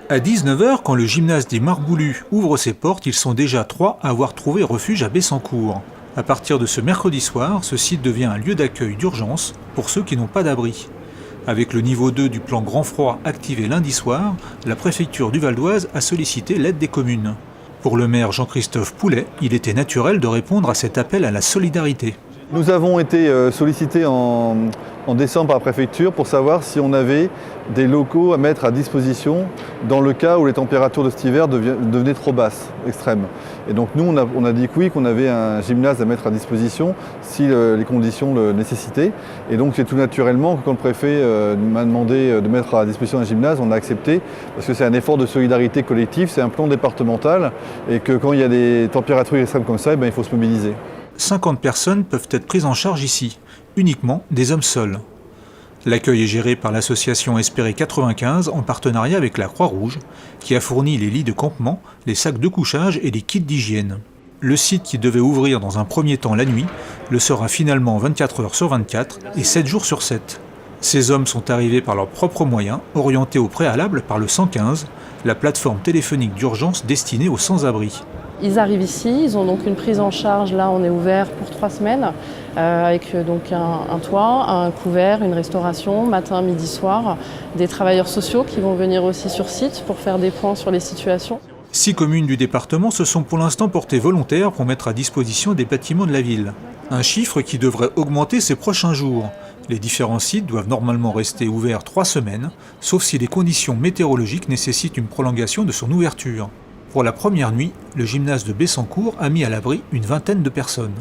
À 19 h, quand le gymnase des Marboulus ouvre ses portes, ils sont déjà 3 à avoir trouvé refuge à Bessancourt. À partir de ce mercredi soir, ce site devient un lieu d'accueil d'urgence pour ceux qui n'ont pas d'abri. Avec le niveau 2 du plan grand froid activé lundi soir, la préfecture du Val d'Oise a sollicité l'aide des communes. Pour le maire Jean-Christophe Poulet, il était naturel de répondre à cet appel à la solidarité. Nous avons été sollicités en décembre par la préfecture pour savoir si on avait des locaux à mettre à disposition dans le cas où les températures de cet hiver devenaient trop basses, extrêmes. Et donc nous, on a dit que oui, qu'on avait un gymnase à mettre à disposition si les conditions le nécessitaient. Et donc c'est tout naturellement que quand le préfet m'a demandé de mettre à disposition un gymnase, on a accepté parce que c'est un effort de solidarité collective, c'est un plan départemental et que quand il y a des températures extrêmes comme ça, il faut se mobiliser. 50 personnes peuvent être prises en charge ici, uniquement des hommes seuls. L'accueil est géré par l'association Espérer 95 en partenariat avec la Croix-Rouge, qui a fourni les lits de campement, les sacs de couchage et les kits d'hygiène. Le site qui devait ouvrir dans un premier temps la nuit, le sera finalement 24 heures sur 24 et 7 jours sur 7. Ces hommes sont arrivés par leurs propres moyens, orientés au préalable par le 115, la plateforme téléphonique d'urgence destinée aux sans-abri. Ils arrivent ici, ils ont donc une prise en charge, là on est ouvert pour 3 semaines, avec donc un toit, un couvert, une restauration, matin, midi, soir, des travailleurs sociaux qui vont venir aussi sur site pour faire des points sur les situations. 6 communes du département se sont pour l'instant portées volontaires pour mettre à disposition des bâtiments de la ville. Un chiffre qui devrait augmenter ces prochains jours. Les différents sites doivent normalement rester ouverts 3 semaines, sauf si les conditions météorologiques nécessitent une prolongation de son ouverture. Pour la première nuit, le gymnase de Bessancourt a mis à l'abri une vingtaine de personnes.